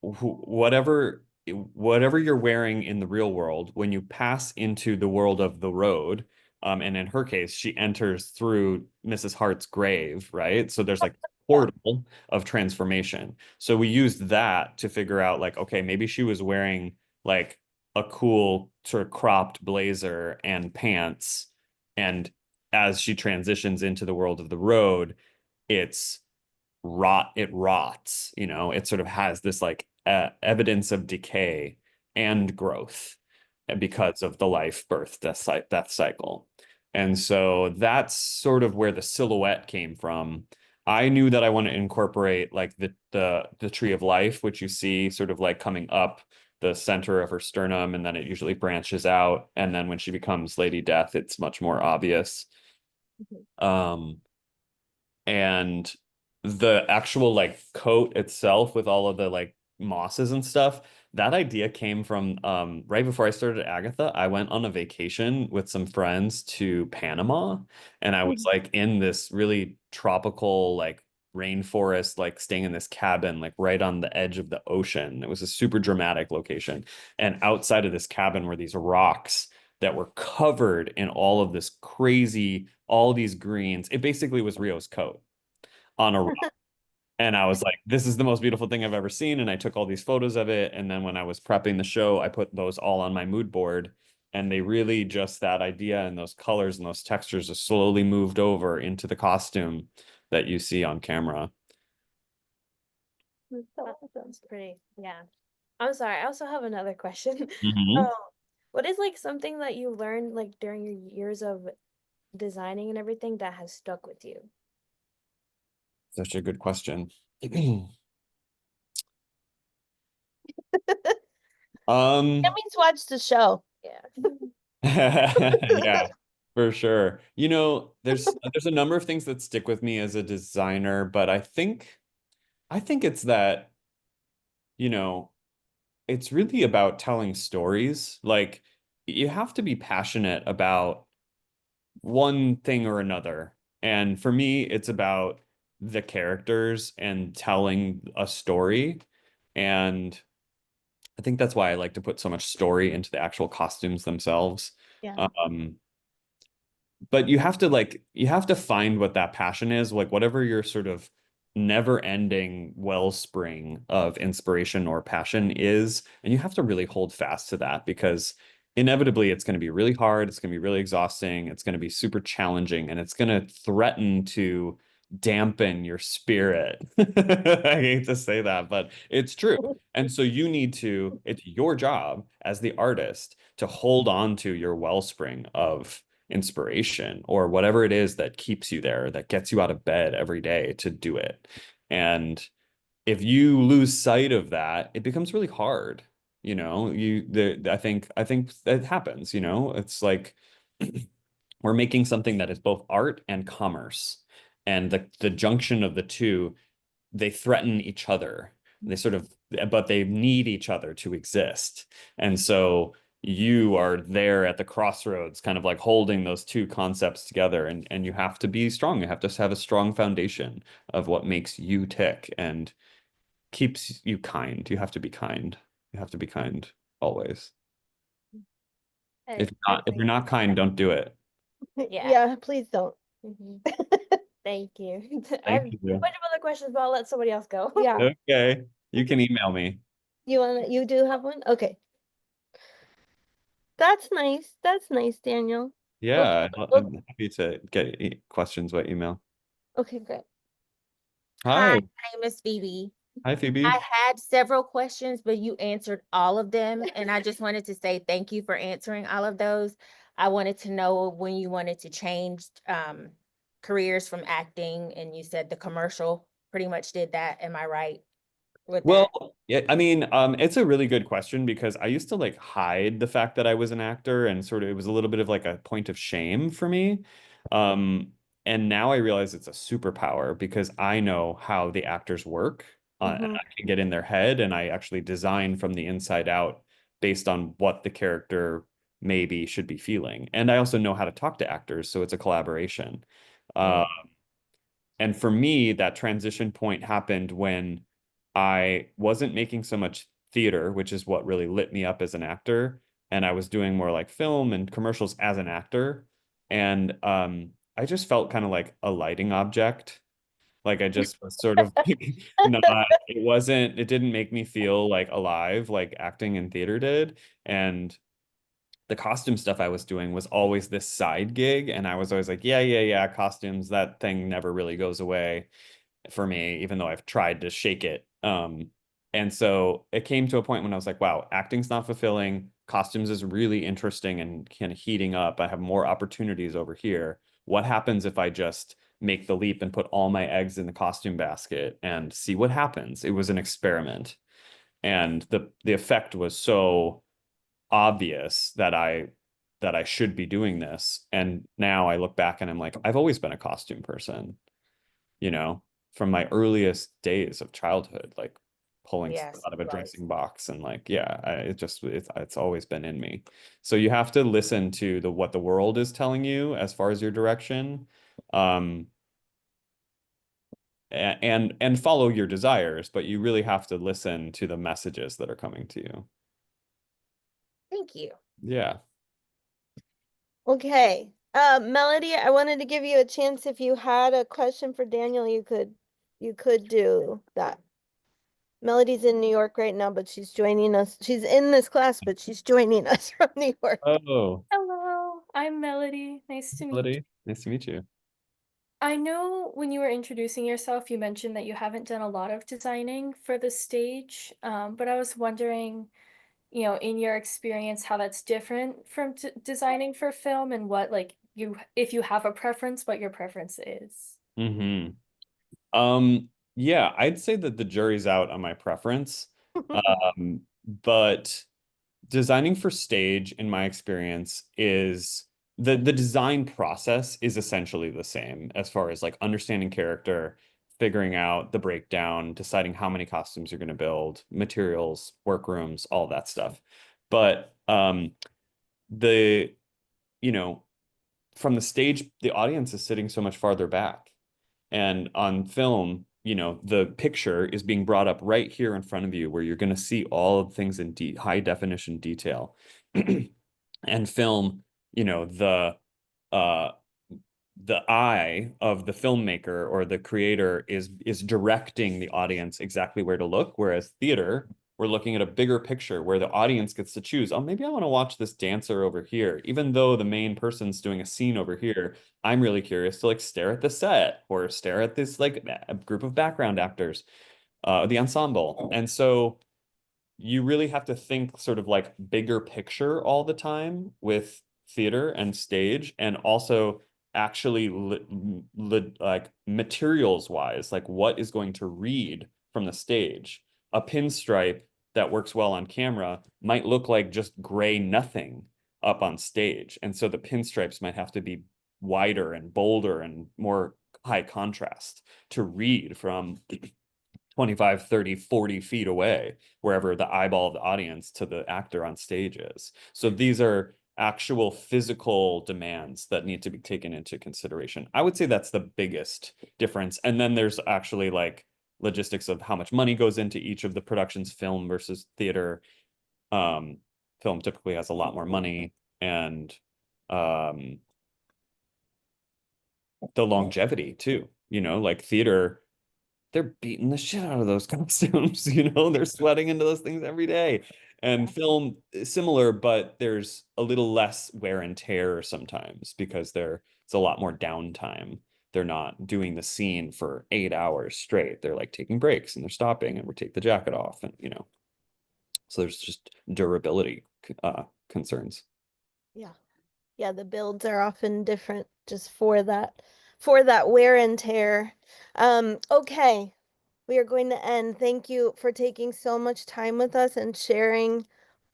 whatever you're wearing in the real world, when you pass into the world of the road, and in her case, she enters through Mrs. Hart's grave, right? So there's like portal of transformation. So we used that to figure out like, okay, maybe she was wearing like a cool sort of cropped blazer and pants, and as she transitions into the world of the road, it's it rots, it sort of has this like evidence of decay and growth, because of the life, birth, death cycle. And so that's sort of where the silhouette came from. I knew that I want to incorporate like the tree of life, which you see sort of like coming up the center of her sternum, and then it usually branches out. And then when she becomes Lady Death, it's much more obvious. Um, and the actual like coat itself with all of the like mosses and stuff, that idea came from right before I started Agatha. I went on a vacation with some friends to Panama, and I was like in this really tropical like rainforest, like staying in this cabin like right on the edge of the ocean. It was a super dramatic location, and outside of this cabin were these rocks that were covered in all of this crazy, all these greens. It basically was Rio's coat on a rock. And I was like, this is the most beautiful thing I've ever seen. And I took all these photos of it. And then when I was prepping the show, I put those all on my mood board. And they really just that idea and those colors and those textures just slowly moved over into the costume that you see on camera. That's pretty. Yeah. I'm sorry. I also have another question. Mhm. What is like something that you learned like during your years of designing and everything that has stuck with you? Such a good question. That means watch the show. Yeah. Yeah, for sure. You know, there's a number of things that stick with me as a designer, but I think it's that, you know, it's really about telling stories. Like you have to be passionate about one thing or another. And for me, it's about the characters and telling a story. And I think that's why I like to put so much story into the actual costumes themselves. Yeah. But you have to find what that passion is, like whatever your sort of never ending wellspring of inspiration or passion is, and you have to really hold fast to that because inevitably it's going to be really hard, it's going to be really exhausting, it's going to be super challenging, and it's going to threaten to dampen your spirit. I hate to say that, but it's true. And so it's your job as the artist to hold on to your wellspring of inspiration or whatever it is that keeps you there, that gets you out of bed every day to do it. And if you lose sight of that, it becomes really hard. I think that happens, it's like we're making something that is both art and commerce. And the junction of the two, they threaten each other. But they need each other to exist. And so you are there at the crossroads, kind of like holding those two concepts together. And you have to be strong. You have to have a strong foundation of what makes you tick and keeps you kind. You have to be kind. You have to be kind always. If you're not kind, don't do it. Yeah. Yeah, please don't. Thank you. I Thank have you. a bunch of other questions, but I'll let somebody else go. Yeah. Okay. You can email me. You do have one? Okay. That's nice. That's nice, Daniel. Yeah, Okay. I'm happy to get questions by email. Okay, great. Hi. My name is Phoebe. Hi, Phoebe. I had several questions, but you answered all of them. And I just wanted to say thank you for answering all of those. I wanted to know when you wanted to change careers from acting, and you said the commercial pretty much did that. Am I right with that? Well, yeah, I mean, it's a really good question because I used to like hide the fact that I was an actor and sort of it was a little bit of like a point of shame for me. Um, and now I realize it's a superpower because I know how the actors work, and Mhm. I can get in their head and I actually design from the inside out based on what the character maybe should be feeling. And I also know how to talk to actors, so it's a collaboration. Uh, and for me, that transition point happened when I wasn't making so much theater, which is what really lit me up as an actor. And I was doing more like film and commercials as an actor. And I just felt kind of like a lighting object. Like I just was sort of not, it didn't make me feel like alive like acting in theater did. And the costume stuff I was doing was always this side gig. And I was always like, yeah, yeah, yeah, costumes, that thing never really goes away for me, even though I've tried to shake it. And so it came to a point when I was like, wow, acting's not fulfilling. Costumes is really interesting and kind of heating up. I have more opportunities over here. What happens if I just make the leap and put all my eggs in the costume basket and see what happens? It was an experiment. And the effect was so obvious that I should be doing this. And now I look back and I'm like, I've always been a costume person, you know, from my earliest days of childhood, like pulling stuff Yes, out of a right. dressing box and like, yeah, it's always been in me. So you have to listen to what the world is telling you as far as your direction. Um, and follow your desires, but you really have to listen to the messages that are coming to you. Thank you. Yeah. Okay. Melody, I wanted to give you a chance. If you had a question for Daniel, you could do that. Melody's in New York right now, but she's joining us. She's in this class, but she's joining us from New York. Oh, Hello, I'm Melody. Nice to meet you. Melody, nice to meet you. I know when you were introducing yourself, you mentioned that you haven't done a lot of designing for the stage, but I was wondering, in your experience, how that's different from designing for film and what, like, if you have a preference, what your preference is. Mm-hmm. Yeah, I'd say that the jury's out on my preference. But designing for stage, in my experience, is the design process is essentially the same as far as like understanding character, figuring out the breakdown, deciding how many costumes you're going to build, materials, workrooms, all that stuff. But the you know, from the stage, the audience is sitting so much farther back. And on film, the picture is being brought up right here in front of you where you're going to see all of things in high definition detail. And film, uh the eye of the filmmaker or the creator is directing the audience exactly where to look, whereas theater, we're looking at a bigger picture where the audience gets to choose, oh, maybe I want to watch this dancer over here, even though the main person's doing a scene over here. I'm really curious to like stare at the set or stare at this like a group of background actors, the ensemble. And so you really have to think sort of like bigger picture all the time with theater and stage, and also actually like materials wise, like what is going to read from the stage. A pinstripe that works well on camera might look like just gray nothing up on stage. And so the pinstripes might have to be wider and bolder and more high contrast to read from 25, 30, 40 feet away, wherever the eyeball of the audience to the actor on stage is. So these are actual physical demands that need to be taken into consideration. I would say that's the biggest difference. And then there's actually like logistics of how much money goes into each of the productions, film versus theater. Film typically has a lot more money, and the longevity too, like theater, they're beating the shit out of those costumes, they're sweating into those things every day. And film is similar, but there's a little less wear and tear sometimes because it's a lot more downtime. They're not doing the scene for 8 hours straight. They're like taking breaks and they're stopping and we take the jacket off, and so there's just durability concerns. Yeah. Yeah, the builds are often different just for that wear and tear. Okay. We are going to end. Thank you for taking so much time with us and sharing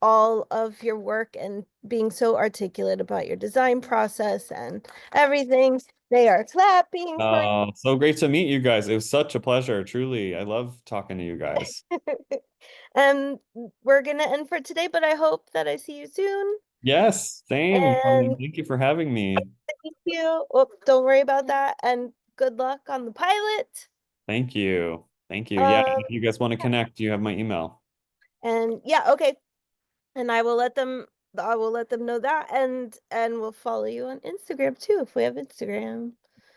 all of your work and being so articulate about your design process and everything. They are clapping for So great to meet you guys. It was such a pleasure. Truly. I love talking to you guys. and we're gonna end for today, but I hope that I see you soon. Yes, same. And Thank you for having me. thank you. Oh, don't worry about that. And good luck on the pilot. Thank you. Thank you. Yeah, Um, if you guys want to connect, you have my email. and yeah, okay. And I will let them know that, and we'll follow you on Instagram too if we have Instagram.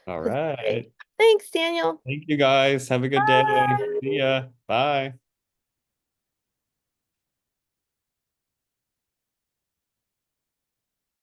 All Great. right. Thanks, Daniel. Thank you guys. Have a good day. Bye. See ya. Bye.